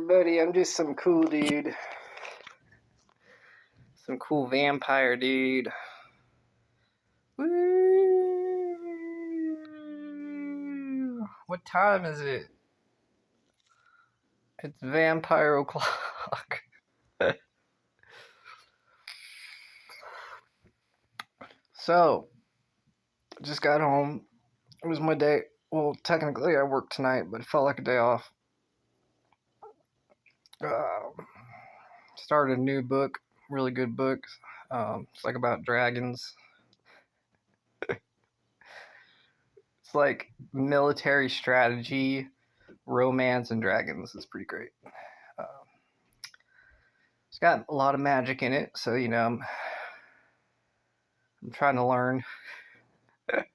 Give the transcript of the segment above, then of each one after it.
everybody? I'm just some cool dude. Some cool vampire dude. Woo! What time is it? It's vampire o'clock. So, just got home. It was my day. Well, technically I worked tonight, but it felt like a day off. Started a new book. Really good book. It's like about dragons. It's like military strategy, romance, and dragons. It's pretty great. It's got a lot of magic in it, so I'm trying to learn. But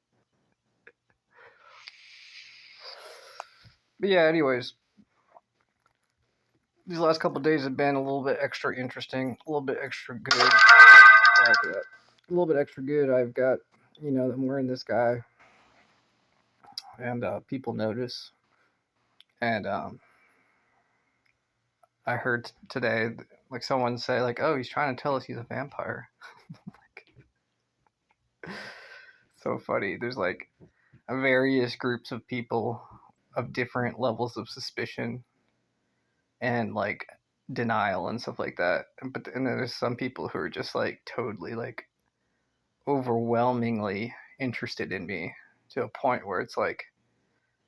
yeah, anyways, these last couple of days have been a little bit extra interesting, a little bit extra good. Sorry for that. A little bit extra good. I've got, I'm wearing this guy, and people notice. And I heard today, like someone say, like, "Oh, he's trying to tell us he's a vampire." So funny. There's like various groups of people of different levels of suspicion and like denial and stuff like that. But and then there's some people who are just like totally like overwhelmingly interested in me to a point where it's like,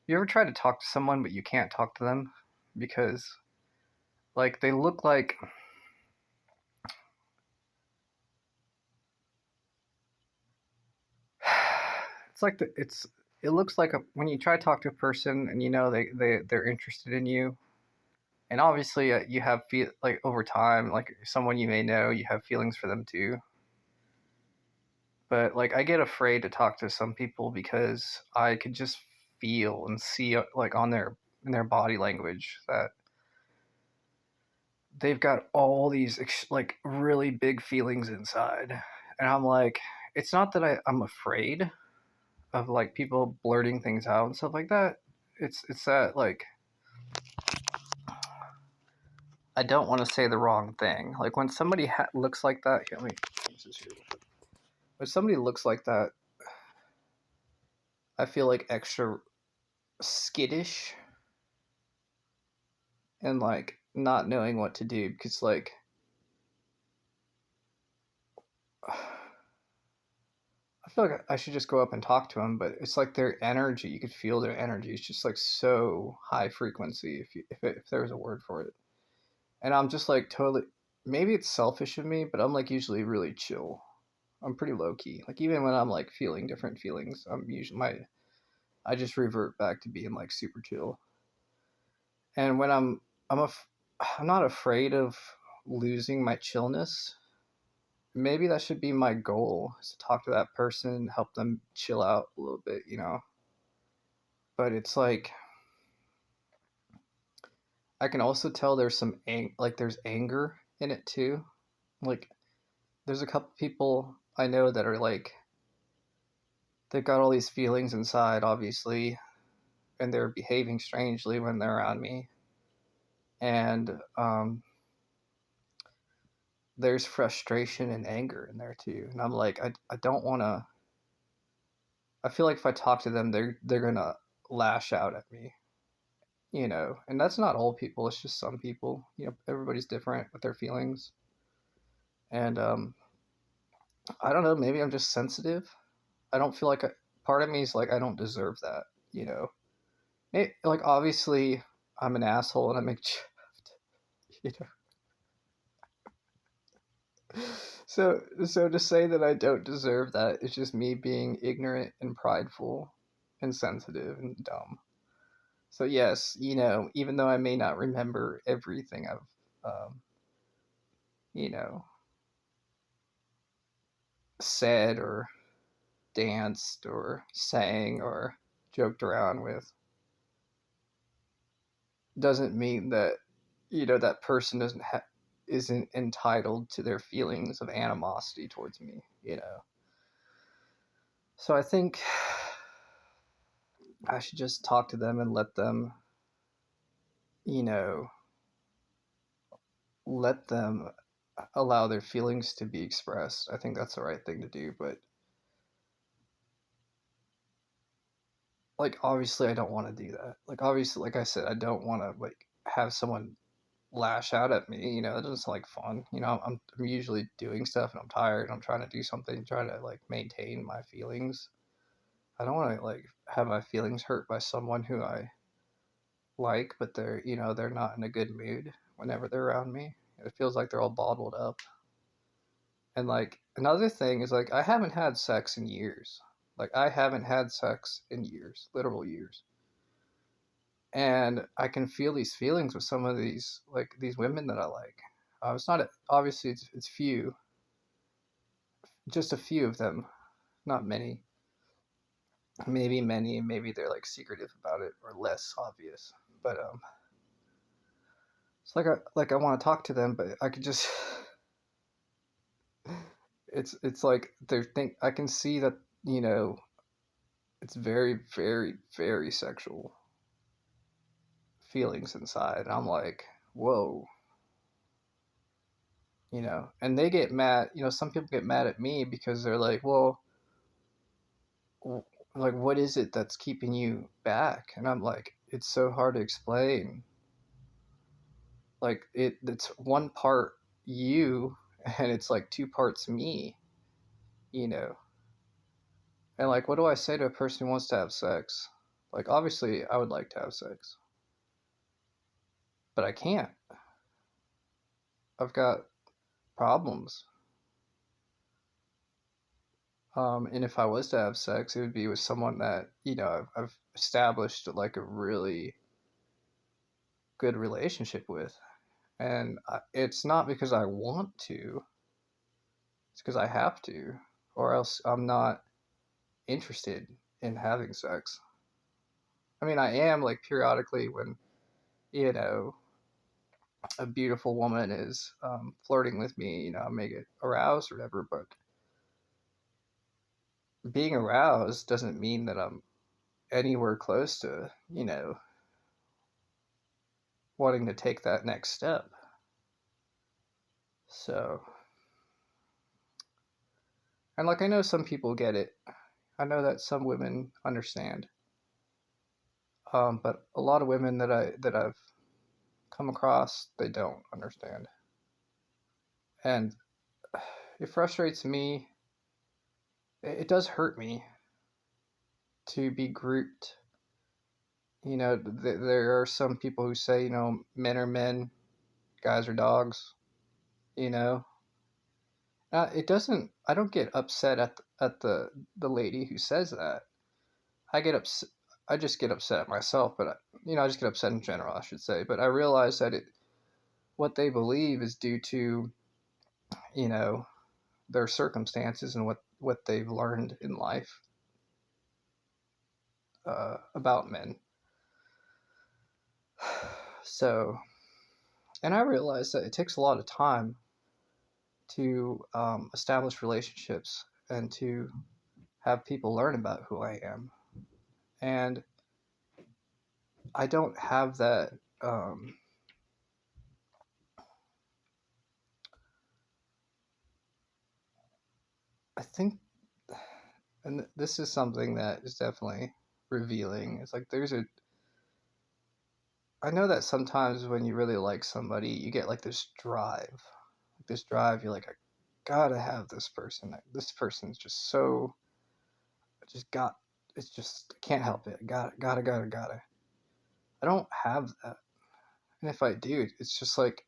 you ever try to talk to someone but you can't talk to them because like they look like it's like it looks like when you try to talk to a person and they're interested in you, and obviously you have like over time, like someone you may know, you have feelings for them too. But like I get afraid to talk to some people because I could just feel and see like on their body language that they've got all these like really big feelings inside. And I'm like, it's not that I'm afraid of like people blurting things out and stuff like that. It's that like I don't want to say the wrong thing. Like when somebody looks like that, here, let me change this here. When somebody looks like that, I feel like extra skittish and like not knowing what to do because like I feel like I should just go up and talk to them, but it's like their energy. You could feel their energy. It's just like so high frequency, if there was a word for it. And I'm just like totally. Maybe it's selfish of me, but I'm like usually really chill. I'm pretty low key. Like even when I'm like feeling different feelings, I'm usually I just revert back to being like super chill. And when I'm not afraid of losing my chillness. Maybe that should be my goal, is to talk to that person, help them chill out a little bit. But it's like I can also tell there's some like there's anger in it too. Like there's a couple people I know that are like they've got all these feelings inside, obviously, and they're behaving strangely when they're around me. And there's frustration and anger in there too. And I'm like, I don't want to. I feel like if I talk to them, they're gonna lash out at me. And that's not all people. It's just some people. Everybody's different with their feelings, and I don't know. Maybe I'm just sensitive. I don't feel like part of me is like I don't deserve that. You know, like obviously I'm an asshole and I make you know. So to say that I don't deserve that is just me being ignorant and prideful and sensitive and dumb. So yes, even though I may not remember everything I've, you know, said or danced or sang or joked around with, doesn't mean that that person isn't entitled to their feelings of animosity towards me. So I think I should just talk to them and let them, you know, let them allow their feelings to be expressed. I think that's the right thing to do. But like, obviously, I don't want to do that. Like, obviously, like I said, I don't want to like have someone lash out at me. You know, it doesn't sound like fun. You know, I'm usually doing stuff and I'm tired and I'm trying to do something, trying to like maintain my feelings. I don't want to like have my feelings hurt by someone who I like, but they're, you know, they're not in a good mood whenever they're around me. It feels like they're all bottled up. And like another thing is like I haven't had sex in years. Like I haven't had sex in years, literal years. And I can feel these feelings with some of these like these women that I like. It's not obviously it's few, just a few of them, not many. Maybe many, maybe they're like secretive about it or less obvious. But it's like I want to talk to them, but I could just it's like they're think I can see that, you know, it's very very very sexual feelings inside. And I'm like, whoa, you know. And they get mad. You know, some people get mad at me because they're like, well, like what is it that's keeping you back? And I'm like, it's so hard to explain. Like it's one part you and it's like two parts me, you know. And like, what do I say to a person who wants to have sex? Like, obviously, I would like to have sex, but I can't. I've got problems. And if I was to have sex, it would be with someone that, you know, I've established like a really good relationship with. And it's not because I want to, it's because I have to, or else I'm not interested in having sex. I mean, I am like periodically when, you know, a beautiful woman is flirting with me, you know, I may get aroused or whatever, but being aroused doesn't mean that I'm anywhere close to, you know, wanting to take that next step. So, and like I know some people get it. I know that some women understand. But a lot of women that I've come across, they don't understand. And it frustrates me. It does hurt me to be grouped. You know, there are some people who say, you know, men are men, guys are dogs. You know, it doesn't. I don't get upset at the lady who says that. I get upset. I just get upset at myself, but you know, I just get upset in general, I should say. But I realize that what they believe is due to, you know, their circumstances and what they've learned in life about men. So, and I realize that it takes a lot of time to establish relationships and to have people learn about who I am. And I don't have that. Um, I think, and this is something that is definitely revealing. It's like I know that sometimes when you really like somebody, you get like this drive. Like this drive, you're like, I gotta have this person. This person's just so, I just got, it's just, I can't help it. I gotta. I don't have that. And if I do, it's just like,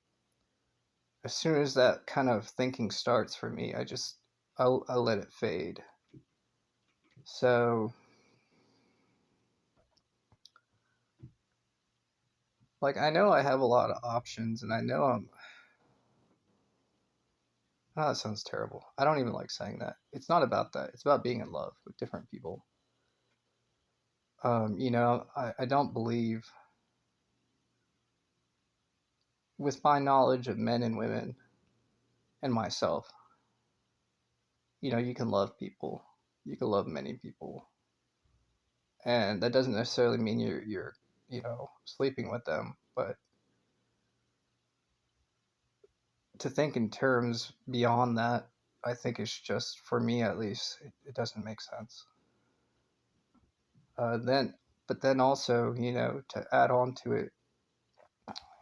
as soon as that kind of thinking starts for me, I let it fade. So, like, I know I have a lot of options, and I know oh, that sounds terrible. I don't even like saying that. It's not about that. It's about being in love with different people. You know, I don't believe, with my knowledge of men and women and myself, you know, you can love people. You can love many people. And that doesn't necessarily mean you're, you know, sleeping with them, but to think in terms beyond that, I think it's just, for me at least, it doesn't make sense. Then, but then also, to add on to it,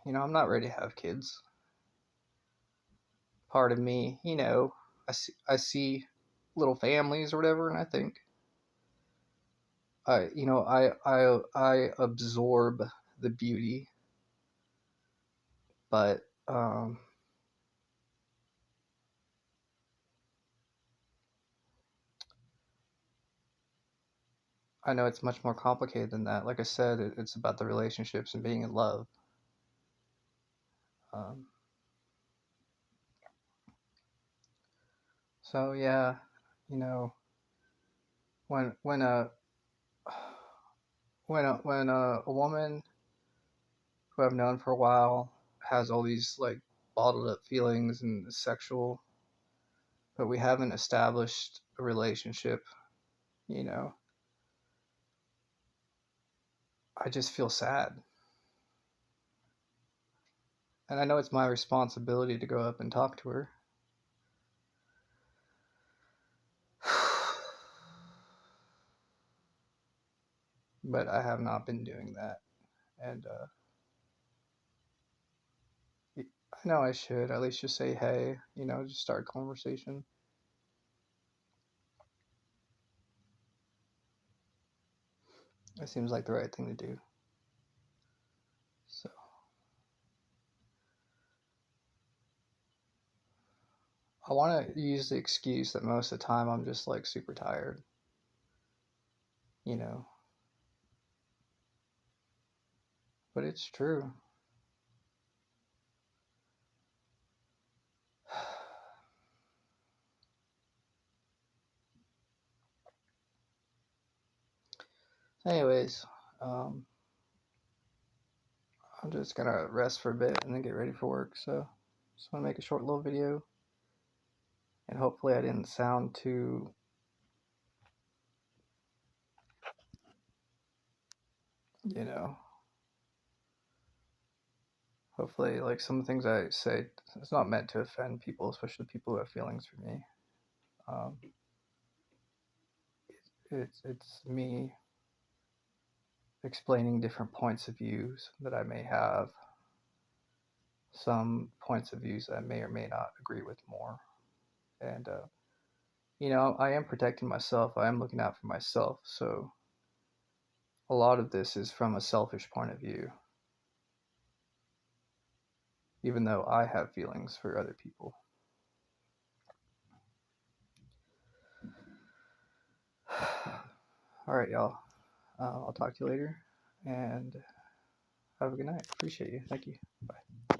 I'm not ready to have kids. Part of me, I see little families or whatever, and I think I absorb the beauty, but I know it's much more complicated than that. Like I said, it's about the relationships and being in love. Um, so yeah, you know, when a woman who I've known for a while has all these like bottled up feelings and sexual, but we haven't established a relationship, you know, I just feel sad. And I know it's my responsibility to go up and talk to her. But I have not been doing that. And I know I should at least just say, hey, just start a conversation. It seems like the right thing to do. So I want to use the excuse that most of the time I'm just like super tired, you know, but it's true. Anyways, um, I'm just gonna rest for a bit and then get ready for work. So just want to make a short little video, and hopefully I didn't sound too, you know, hopefully like some of the things I say, it's not meant to offend people, especially people who have feelings for me. Um, it's me explaining different points of views that I may have, some points of views that I may or may not agree with more. And I am protecting myself. I am looking out for myself. So a lot of this is from a selfish point of view, even though I have feelings for other people. All right, y'all. I'll talk to you later, and have a good night. Appreciate you. Thank you. Bye.